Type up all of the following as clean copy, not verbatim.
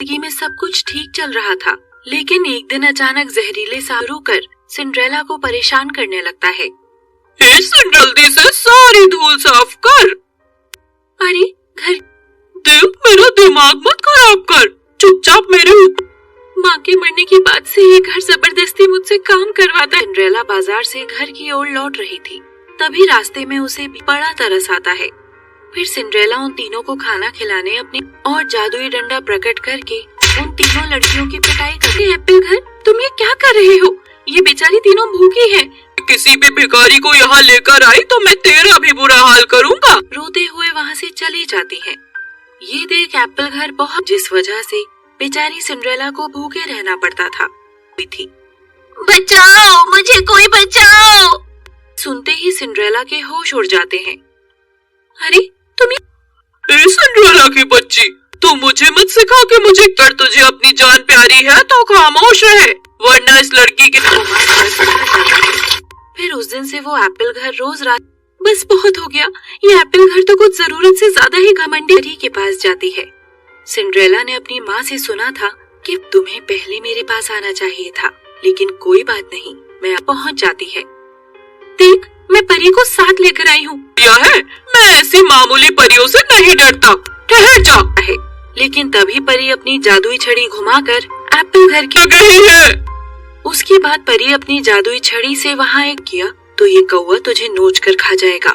जिंदगी में सब कुछ ठीक चल रहा था, लेकिन एक दिन अचानक जहरीले सांप कर सिंड्रेला को परेशान करने लगता है। जल्दी से सारी धूल साफ कर। अरे घर देख, मेरा दिमाग मत खराब कर, चुपचाप मेरे ऊपर। माँ के मरने के बाद से ये घर जबरदस्ती मुझसे काम करवाता है। सिंड्रेला बाजार से घर की ओर लौट रही थी, तभी रास्ते में उसे बड़ा तरस आता है। फिर सिंड्रेला उन तीनों को खाना खिलाने अपने और जादुई डंडा प्रकट करके उन तीनों लड़कियों की पिटाई करती है। एप्पल घर, तुम ये क्या कर रहे हो? ये बेचारी तीनों भूखी है। किसी भी भिखारी को यहाँ लेकर आई तो मैं तेरा भी बुरा हाल करूँगा। रोते हुए वहाँ से चली जाती है। ये देख एप्पल घर बहुत, जिस वजह से बेचारी सिंड्रेला को भूखे रहना पड़ता था, थी। बचाओ मुझे, कोई बचाओ। सुनते ही सिंड्रेला के होश उड़ जाते हैं। अरे तुम सिंड्रेला की बच्ची, तू मुझे मत सिखा कि मुझे कर, तुझे अपनी जान प्यारी है तो खामोश रहे, वरना इस लड़की के। फिर उस दिन से वो एप्पल घर रोज रात, बस बहुत हो गया, ये एप्पल घर तो कुछ जरूरत से ज्यादा ही घमंडी के पास जाती है। सिंड्रेला ने अपनी माँ से सुना था कि तुम्हें पहले मेरे पास आना चाहिए था, लेकिन कोई बात नहीं, मैं पहुँच जाती है। देख, मैं परी को साथ लेकर आई हूँ। यह है, मैं ऐसी मामूली परियों से नहीं डरता, ठहर जा। है, लेकिन तभी परी अपनी जादुई छड़ी घुमाकर एप्पल घर की गई है। उसके बाद परी अपनी जादुई छड़ी से वहाँ एक किया तो ये कौवा तुझे नोच कर खा जाएगा।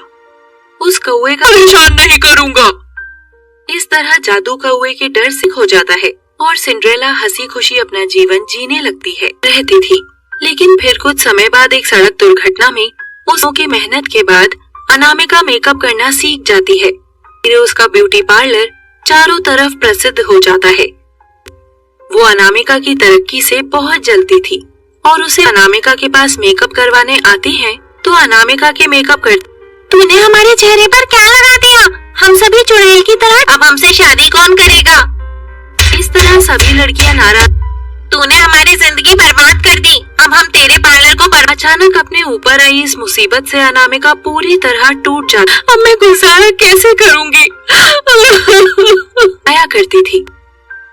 उस कौवे का परेशान नहीं करूँगा। इस तरह जादू कौवे के डर से खो जाता है और सिंड्रेला हंसी खुशी अपना जीवन जीने लगती है रहती थी। लेकिन फिर कुछ समय बाद एक सड़क दुर्घटना में उसकी मेहनत के बाद अनामिका मेकअप करना सीख जाती है। फिर उसका ब्यूटी पार्लर चारों तरफ प्रसिद्ध हो जाता है। वो अनामिका की तरक्की से बहुत जलती थी और उसे अनामिका के पास मेकअप करवाने आती है तो अनामिका के मेकअप कर, तूने हमारे चेहरे पर क्या लगा दिया? हम सभी चुड़ैल की तरह, अब हमसे शादी कौन करेगा? इस तरह सभी लड़कियां नाराज, तूने हमारी जिंदगी बर्बाद कर दी, अब हम तेरे पार्लर को अचानक अपने ऊपर आई इस मुसीबत से अनामिका पूरी तरह टूट जाती। अब मैं गुजारा कैसे करूँगी? आया करती थी।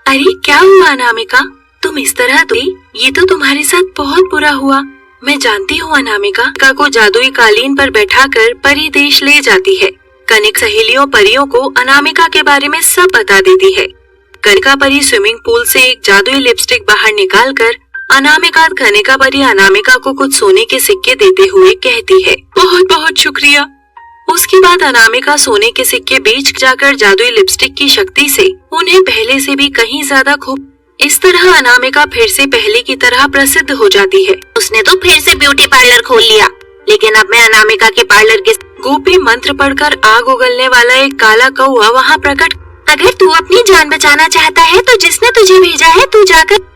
अरे क्या हुआ अनामिका, तुम इस तरह हुई? ये तो तुम्हारे साथ बहुत बुरा हुआ। मैं जानती हूँ अनामिका को जादुई कालीन पर बैठाकर परी देश ले जाती है। कनिक सहेलियों परियों को अनामिका के बारे में सब बता देती है। कनिका परी स्विमिंग पूल से एक जादुई लिपस्टिक बाहर निकालकर कनिका परी अनामिका को कुछ सोने के सिक्के देते हुए कहती है, बहुत बहुत शुक्रिया। उसके बाद अनामिका सोने के सिक्के बेच जाकर जादुई लिपस्टिक की शक्ति से उन्हें पहले से भी कहीं ज्यादा खूब। इस तरह अनामिका फिर से पहले की तरह प्रसिद्ध हो जाती है। उसने तो फिर से ब्यूटी पार्लर खोल लिया, लेकिन अब मैं अनामिका के पार्लर के गोपी मंत्र पढ़कर आग उगलने वाला एक काला कौवा वहाँ प्रकट। अगर तू अपनी जान बचाना चाहता है तो जिसने तुझे भेजा है तू जाकर।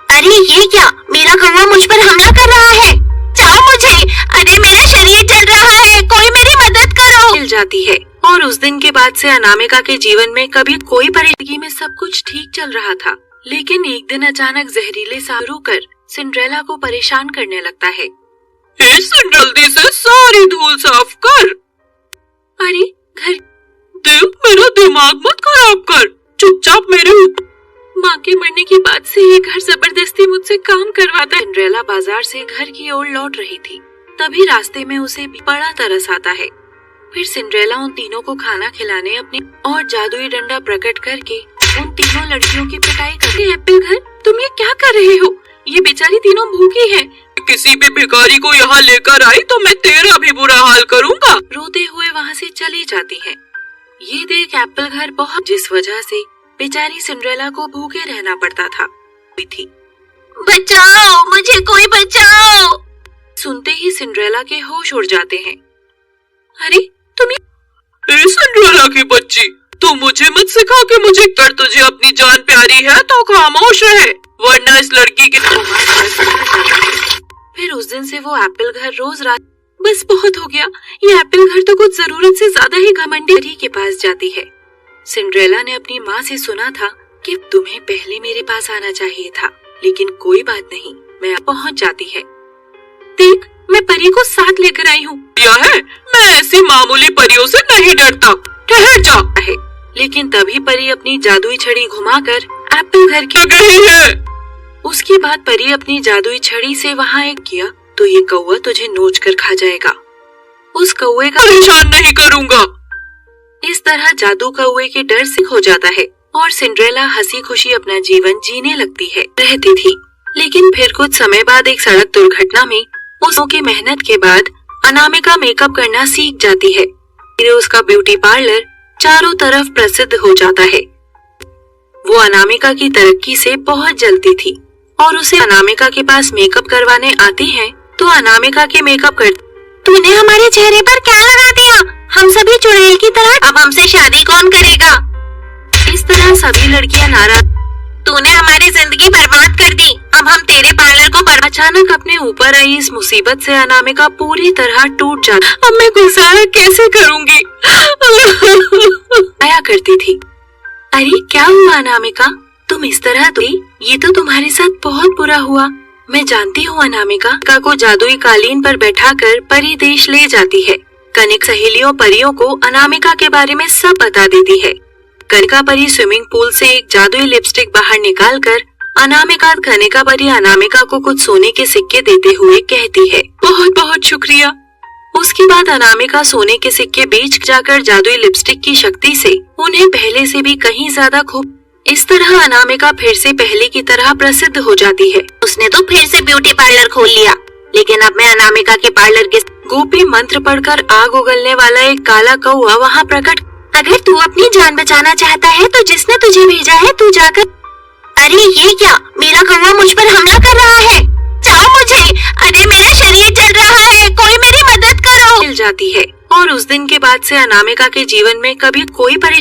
अरे ये क्या, मेरा कौवा मुझ पर हमला कर रहा है, जाओ मुझे, अरे मेरा शरीर जल रहा है, कोई मेरी मदद करो। मिल जाती है और उस दिन के बाद से अनामिका के जीवन में कभी कोई परेशानी में सब कुछ ठीक चल रहा था, लेकिन एक दिन अचानक जहरीले सांप कर सिंड्रेला को परेशान करने लगता है। जल्दी से सारी धूल साफ कर। अरे घर, देख, मेरा दिमाग मत खराब कर, चुपचाप मेरे ऊपर। माँ के मरने के बाद से ये घर जबरदस्ती मुझसे काम करवाता है। सिंड्रेला बाजार से घर की ओर लौट रही थी, तभी रास्ते में उसे बड़ा तरस आता है। फिर सिंड्रेला उन तीनों को खाना खिलाने अपने और जादुई डंडा प्रकट करके उन तीनों लड़कियों की पिटाई करती है। एप्पल घर, तुम ये क्या कर रहे हो? ये बेचारी तीनों भूखी है। किसी भी भिखारी को यहाँ लेकर आई तो मैं तेरा भी बुरा हाल करूँगा। रोते हुए वहाँ से चली जाती है। ये देख एप्पल घर बहुत, जिस वजह से बेचारी सिंड्रेला को भूखे रहना पड़ता था, थी। बचाओ मुझे, कोई बचाओ। सुनते ही सिंड्रेला के होश उड़ जाते हैं। अरे तुम सिंड्रेला की बच्ची, तू मुझे मत सिखा कि मुझे कर, तुझे अपनी जान प्यारी है तो खामोश रहे, वरना इस लड़की के। फिर उस दिन से वो एप्पल घर रोज रात, बस बहुत हो गया, ये एप्पल घर तो कुछ जरूरत से ज्यादा ही घमंडी के पास जाती है। सिंड्रेला ने अपनी माँ से सुना था कि तुम्हें पहले मेरे पास आना चाहिए था, लेकिन कोई बात नहीं, मैं पहुँच जाती है। देख, मैं परी को साथ लेकर आई हूँ। यह है, मैं ऐसी मामूली परियों से नहीं डरता, ठहर जा। है, लेकिन तभी परी अपनी जादुई छड़ी घुमाकर एप्पल घर की गई है। उसके बाद परी अपनी जादुई छड़ी से वहाँ एक किया तो ये कौवा तुझे नोच कर खा जाएगा। उस कौवे का परेशान नहीं करूँगा। इस तरह जादू कौवे के डर से हो जाता है और सिंड्रेला हंसी खुशी अपना जीवन जीने लगती है रहती थी। लेकिन फिर कुछ समय बाद एक सड़क दुर्घटना में उसकी मेहनत के बाद अनामिका मेकअप करना सीख जाती है। फिर उसका ब्यूटी पार्लर चारों तरफ प्रसिद्ध हो जाता है। वो अनामिका की तरक्की से बहुत जलती थी और उसे अनामिका के पास मेकअप करवाने आती है तो अनामिका के मेकअप कर तूने हमारे चेहरे पर क्या लगा दिया? हम सभी चुड़ैल की तरह अब हमसे शादी कौन करेगा? इस तरह सभी लड़कियां नाराज। तूने हमारी जिंदगी बर्बाद कर दी। अब हम तेरे पार्लर को अचानक अपने ऊपर आई इस मुसीबत से अनामिका पूरी तरह टूट जाती। अब मैं गुजारा कैसे करूंगी? आया करती थी। अरे क्या हुआ अनामिका, तुम इस तरह हुई? ये तो तुम्हारे साथ बहुत बुरा हुआ। मैं जानती हूँ अनामिका को जादुई कालीन पर बैठाकर परी देश ले जाती है। कनिक सहेलियों परियों को अनामिका के बारे में सब बता देती है। कनिका परी स्विमिंग पूल से एक जादुई लिपस्टिक बाहर निकालकर कनिका परी अनामिका को कुछ सोने के सिक्के देते हुए कहती है, बहुत बहुत शुक्रिया। उसके बाद अनामिका सोने के सिक्के बेच जाकर जादुई लिपस्टिक की शक्ति से उन्हें पहले से भी कहीं ज्यादा खूब। इस तरह अनामिका फिर से पहले की तरह प्रसिद्ध हो जाती है। उसने तो फिर से ब्यूटी पार्लर खोल लिया। लेकिन अब मैं अनामिका के पार्लर के गोपी मंत्र पढ़कर आग उगलने वाला एक काला कौवा वहाँ प्रकट। अगर तू अपनी जान बचाना चाहता है तो जिसने तुझे भेजा है तू जाकर। अरे ये क्या, मेरा कौवा मुझ पर हमला कर रहा है। चाहो मुझे, अरे मेरा शरीर जल रहा है, कोई मेरी मदद करो। मिल जाती है और उस दिन के बाद से अनामिका के जीवन में कभी कोई परेशानी